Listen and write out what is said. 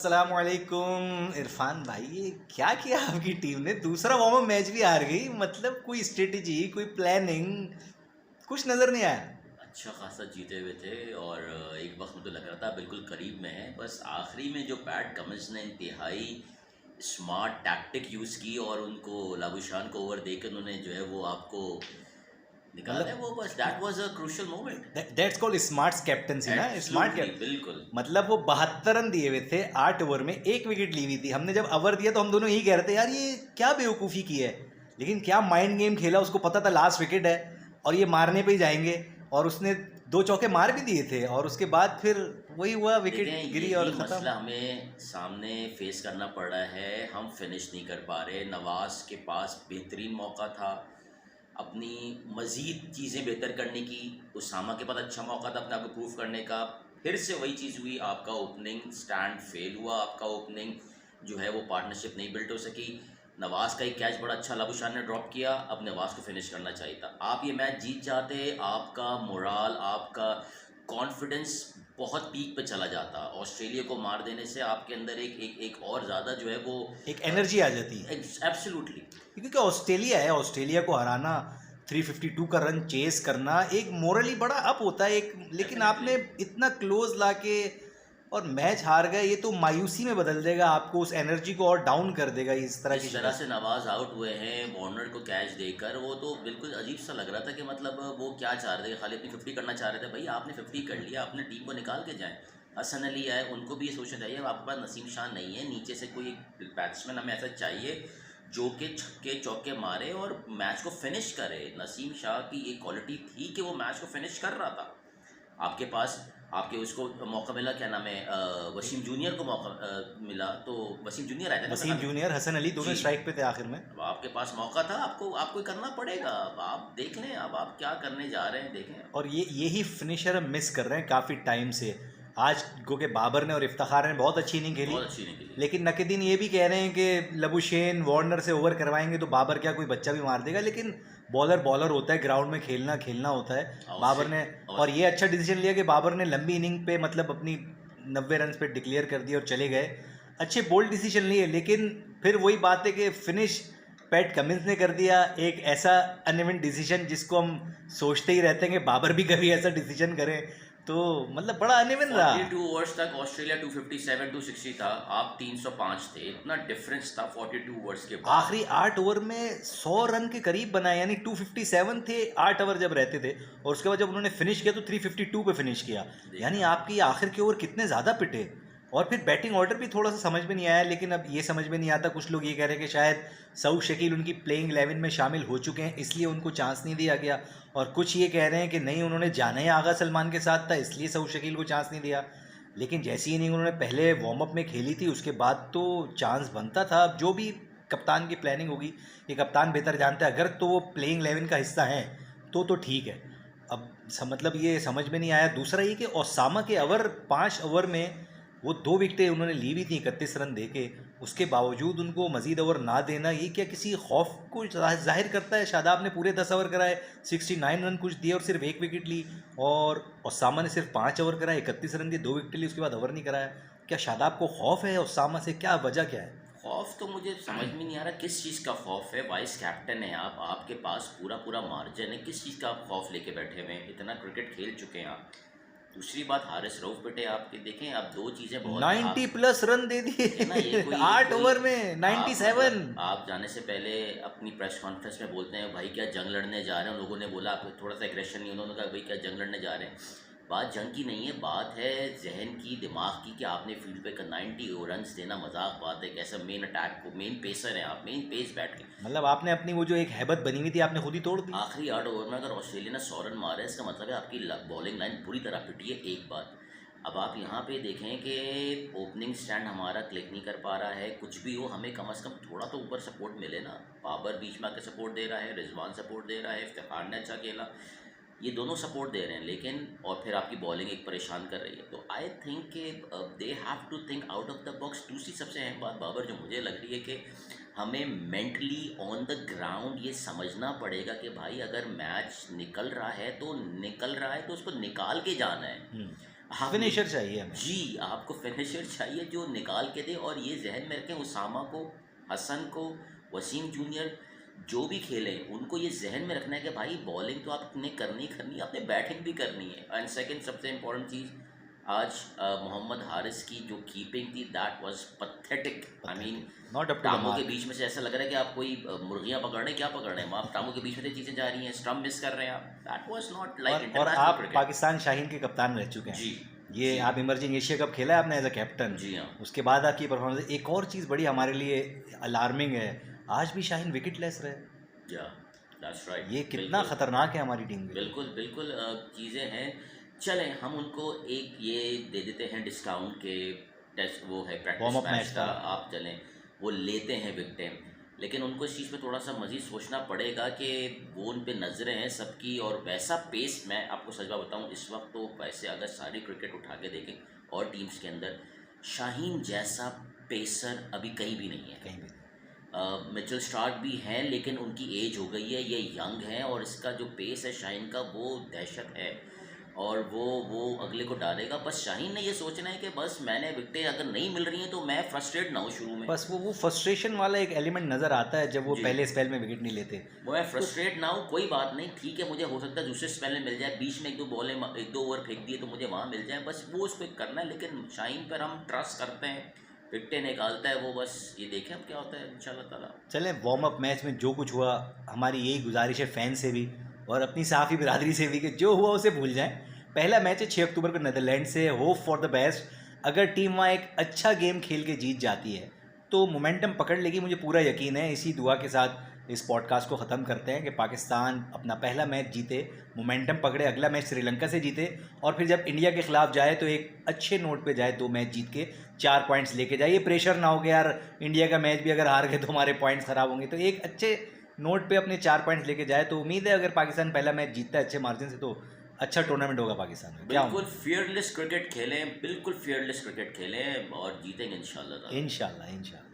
अस्सलामुअलैकुम इरफान भाई, ये क्या किया आपकी टीम ने? दूसरा वार्म अप मैच भी हार गई। मतलब कोई स्ट्रेटेजी, कोई प्लानिंग, कुछ नजर नहीं आया। अच्छा खासा जीते हुए थे और एक वक्त में तो लग रहा था बिल्कुल करीब में है। बस आखिरी में जो पैट कमिंस ने इंतहाई स्मार्ट टैक्टिक यूज़ की और उनको लाबुशान को ओवर दे के उन्होंने जो है वो आपको निकाला है, मतलब वो बस that was a crucial moment. That's called smart captaincy ना, स्मार्ट एब्सोल्युटली, कैप। बिल्कुल। मतलब वो 72 रन दिए हुए थे 8 ओवर में, एक विकेट ली हुई थी। हमने जब ओवर दिया तो हम दोनों यही कह रहे थे, यार ये क्या बेवकूफ़ी की है। लेकिन क्या माइंड गेम खेला, उसको पता था लास्ट विकेट है और ये मारने पे ही जाएंगे। और उसने 2 चौके मार भी दिए थे और उसके बाद फिर वही हुआ, विकेट देखें, गिरी यही और ख़त्म। मसला हमें सामने फेस करना पड़ रहा है। हम फिनिश नहीं कर पा रहे। नवाज़ के पास बेहतरीन मौका था अपनी मज़ीद चीज़ें बेहतर करने की। उसामा के पास अच्छा मौका था अपने आप को प्रूव करने का। फिर से वही चीज़ हुई, आपका ओपनिंग स्टैंड फेल हुआ। आपका ओपनिंग जो है वो पार्टनरशिप नहीं बिल्ट हो सकी। नवाज़ का एक कैच बड़ा अच्छा लाबुशान ने ड्रॉप किया। अब नवाज़ को फिनिश करना चाहिए था। आप ये मैच जीत जाते, आपका मोराल, आपका कॉन्फिडेंस बहुत पीक पे चला जाता। ऑस्ट्रेलिया को मार देने से आपके अंदर एक और ज़्यादा जो है वो एक एनर्जी आ जाती। एब्सोल्युटली। क्योंकि ऑस्ट्रेलिया है, ऑस्ट्रेलिया को हराना, 352 का रन चेस करना एक मोरली बड़ा अप होता है एक। लेकिन डेफिनेटली। आपने इतना क्लोज लाके और मैच हार गए, ये तो मायूसी में बदल देगा आपको, उस एनर्जी को और डाउन कर देगा इस तरह की जिस तरह से शिकस्त। नवाज आउट हुए हैं वार्नर को कैच देकर, वो तो बिल्कुल अजीब सा लग रहा था कि मतलब वो क्या चाह रहे थे, खाली अपनी 50 करना चाह रहे थे। भाई आपने 50 कर लिया, अपने टीम को निकाल के जाएं। हसन अली आए, उनको भी ये सोचना चाहिए आपके पास नसीम शाह नहीं है, नीचे से कोई बैट्समैन हमें ऐसा चाहिए जो कि छक्के चौके मारे और मैच को फिनिश करे। नसीम शाह की ये क्वालिटी थी कि वो मैच को फिनिश कर रहा था। आपके पास आपके उसको मौका मिला, क्या नाम है, वसीम जूनियर को मौका मिला, तो वसीम जूनियर आए थे ना वसीम पहले। जूनियर, हसन अली दोनों जी। स्ट्राइक पे थे आखिर में। अब आपके पास मौका था, आपको आपको ही करना पड़ेगा। अब आप देख लें, अब आप क्या करने जा रहे हैं, देखें। और ये यही फिनिशर हम मिस कर रहे हैं काफ़ी टाइम से। आज गो के बाबर ने और इफ्तिखार ने बहुत अच्छी इनिंग खेली। बहुत अच्छी निकली। लेकिन नकीदीन ये भी कह रहे हैं कि लबुशेन वार्नर से ओवर करवाएंगे तो बाबर क्या कोई बच्चा भी मार देगा। लेकिन बॉलर बॉलर होता है, ग्राउंड में खेलना खेलना होता है। बाबर ने और ये अच्छा डिसीजन लिया कि बाबर ने लंबी इनिंग पे मतलब अपनी 90 रन पे डिक्लेयर कर दिया और चले गए। अच्छे बोल्ड डिसीजन लिए, लेकिन फिर वही बात है कि फिनिश पैट कमिंस ने कर दिया। एक ऐसा अनइवन डिसीजन जिसको हम सोचते ही रहते हैं कि बाबर भी कभी ऐसा डिसीजन करें, तो मतलब बड़ा अनइवन रहा। 42 ओवर्स तक ऑस्ट्रेलिया 257 260 था, आप 305 थे। इतना डिफरेंस था 42 ओवर्स के बाद। आखिरी 8 ओवर में 100 रन के करीब बनाए, यानी 257 थे 8 ओवर जब रहते थे। और उसके बाद जब उन्होंने फिनिश किया तो 352 पे फिनिश किया। यानी आपकी आखिर के ओवर कितने ज़्यादा पिटे। और फिर बैटिंग ऑर्डर भी थोड़ा सा समझ में नहीं आया। लेकिन अब ये समझ में नहीं आता, कुछ लोग ये कह रहे हैं कि शायद सऊद शकील उनकी प्लेइंग 11 में शामिल हो चुके हैं, इसलिए उनको चांस नहीं दिया गया। और कुछ ये कह रहे हैं कि नहीं, उन्होंने जाना ही आगा सलमान के साथ था, इसलिए सऊद शकील को चांस नहीं दिया। लेकिन जैसी इनिंग उन्होंने पहले वार्म अप में खेली थी, उसके बाद तो चांस बनता था। जो भी कप्तान की प्लानिंग होगी, ये कप्तान बेहतर जानता है। अगर तो वो प्लेइंग 11 का हिस्सा हैं तो ठीक है। अब मतलब ये समझ में नहीं आया। दूसरा ये कि ओसामा के ओवर 5 ओवर में वो 2 विकेटें उन्होंने ली हुई थी 31 रन दे के। उसके बावजूद उनको मजीद ओवर ना देना, ये क्या किसी खौफ को जाहिर करता है? शादाब ने पूरे 10 ओवर कराए, 69 रन कुछ दिए और सिर्फ 1 विकेट ली। और ओसामा ने सिर्फ 5 ओवर कराए, 31 रन दिए, 2 विकेटें ली, उसके बाद ओवर नहीं कराया। क्या शादाब को खौफ है ओसामा से? क्या वजह क्या है? खौफ तो मुझे समझ में नहीं आ रहा किस चीज़ का खौफ है। वाइस कैप्टन है आप, आपके पास पूरा पूरा मार्जिन है, किस चीज़ का आप खौफ लेके बैठे हुए हैं? इतना क्रिकेट खेल चुके हैं आप। दूसरी बात, हारिस रऊफ बेटे आपके देखें, आप दो चीज़ें बहुत 90 प्लस रन दे है ना, ये दिए कोई 8 ओवर में आप 97। मतलब आप जाने से पहले अपनी प्रेस कॉन्फ्रेंस में बोलते हैं भाई क्या जंग लड़ने जा रहे हैं। लोगों ने बोला, आप थोड़ा सा एग्रेशन नहीं, उन्होंने कहा भाई क्या जंग लड़ने जा रहे हैं। बात जंग की नहीं है, बात है जहन की, दिमाग की, कि आपने फील्ड पे 90 रन देना मजाक बात है। कैसा मेन अटैक को, मेन पेसर हैं आप, मेन पेस बैट के। मतलब आपने अपनी वो जो एक हैबत बनी हुई थी, आपने खुद ही तोड़ दी। आखिरी 8 ओवर में अगर ऑस्ट्रेलिया ने 100 रन मारे, इसका मतलब है आपकी बॉलिंग लाइन पूरी तरह पिटी है। एक बात, अब आप यहाँ पे देखें कि ओपनिंग स्टैंड हमारा क्लिक नहीं कर पा रहा है। कुछ भी हो, हमें कम से कम थोड़ा तो ऊपर सपोर्ट मिले ना। बाबर बीच में आके सपोर्ट दे रहा है, रिजवान सपोर्ट दे रहा है, इफ्तिखार ने अच्छा खेला, ये दोनों सपोर्ट दे रहे हैं। लेकिन और फिर आपकी बॉलिंग एक परेशान कर रही है। तो आई थिंक कि they have to think out of the box. दूसरी सबसे अहम बात बाबर जो मुझे लग रही है कि हमें मेंटली ऑन द ग्राउंड ये समझना पड़ेगा कि भाई अगर मैच निकल रहा है तो निकल रहा है, तो उसको निकाल के जाना है। हाँ, फिनिशर चाहिए हमें। जी, आपको फिनिशर चाहिए जो निकाल के दे, और ये ज़हन में रखें, उसामा को, हसन को, वसीम जूनियर जो भी खेले, उनको ये ज़हन में रखना है कि भाई बॉलिंग तो आपने करनी करनी है, आपने बैटिंग भी करनी है। एंड सेकंड सबसे इम्पोर्टेंट चीज़, आज मोहम्मद हारिस की जो कीपिंग थी, that was pathetic. I mean, not up to the टांगों के मार्क। बीच में से ऐसा लग रहा है कि आप कोई मुर्गियाँ पकड़ रहे हैं, क्या पकड़ रहे हैं आप, टांगों के बीच में से चीज़ें जा रही हैं, स्टंप मिस कर रहे हैं आप। दैट वाज नॉट लाइक और इंटरनेशनल आप क्रिकेट। पाकिस्तान शाहीन के कप्तान रह चुके हैं। जी, ये जी, आप इमर्जिंग एशिया कप खेला है आपने एज अ कैप्टन। जी हाँ, उसके बाद आपकी परफॉर्मेंस, एक और चीज़ बड़ी हमारे लिए अलार्मिंग है, आज भी शाहीन विकेटलेस रहे। या दैट्स राइट। ये कितना बिल्कुल, खतरनाक है हमारी टीम के लिए। बिल्कुल, बिल्कुल चीज़ें हैं। चलें, हम उनको एक ये दे देते हैं डिस्काउंट के, टेस्ट वो है warm practice up match match का, था। आप चलें, वो लेते हैं विकेटें, लेकिन उनको इस चीज़ पे थोड़ा सा मज़ीद सोचना पड़ेगा कि वो उन पे नज़रें हैं सबकी, और वैसा पेस, मैं आपको सच बात बताऊँ, इस वक्त तो वैसे अगर सारी क्रिकेट उठा के देखें और टीम्स के अंदर, शाहीन जैसा पेसर अभी कहीं भी नहीं है। कहीं भी मिचेल स्टार्क भी हैं, लेकिन उनकी एज हो गई है, ये यंग हैं, और इसका जो पेस है शाहीन का, वो दहशत है, और वो अगले को डालेगा। बस शाहीन ने ये सोचना है कि बस मैंने विकेटें अगर नहीं मिल रही हैं तो मैं फ्रस्ट्रेट ना हूँ शुरू में, बस वो फ्रस्ट्रेशन वाला एक एलिमेंट नज़र आता है जब वो जी, पहले स्पेल में विकेट नहीं लेते। वो मैं फ्रस्ट्रेट ना हूँ, कोई बात नहीं, ठीक है, मुझे हो सकता है दूसरे स्पेल में मिल जाए, बीच में एक दो बॉलें, एक दो ओवर फेंक दिए तो मुझे वहाँ मिल जाए, बस वो उसको करना है। लेकिन शाहीन पर हम ट्रस्ट करते हैं, विकेटें निकालता है वो, बस ये देखें अब क्या होता है इंशाल्लाह ताला। चलें, वार्म अप मैच में जो कुछ हुआ, हमारी यही गुजारिश है फैन से भी और अपनी सहाफ़ी बिरादरी से भी कि जो हुआ उसे भूल जाएं। पहला मैच है 6 अक्टूबर को नीदरलैंड से, होप फॉर द बेस्ट। अगर टीम वहाँ एक अच्छा गेम खेल के जीत जाती है तो मोमेंटम पकड़ लेगी, मुझे पूरा यकीन है। इसी दुआ के साथ इस पॉडकास्ट को ख़त्म करते हैं कि पाकिस्तान अपना पहला मैच जीते, मोमेंटम पकड़े, अगला मैच श्रीलंका से जीते, और फिर जब इंडिया के ख़िलाफ़ जाए तो एक अच्छे नोट पे जाए, 2 मैच जीत के 4 पॉइंट्स लेके जाए। ये प्रेशर ना हो कि यार इंडिया का मैच भी अगर हार गए तो हमारे पॉइंट्स ख़राब होंगे, तो एक अच्छे नोट पे अपने 4 पॉइंट्स लेके जाए। तो उम्मीद है अगर पाकिस्तान पहला मैच जीतता है अच्छे मार्जिन से तो अच्छा टूर्नामेंट होगा पाकिस्तान में। क्या बिल्कुल फियरलेस क्रिकेट खेलें, बिल्कुल फियरलेस क्रिकेट खेलें और जीतेंगे इंशाल्लाह ताला। इंशाल्लाह इंशाल्लाह।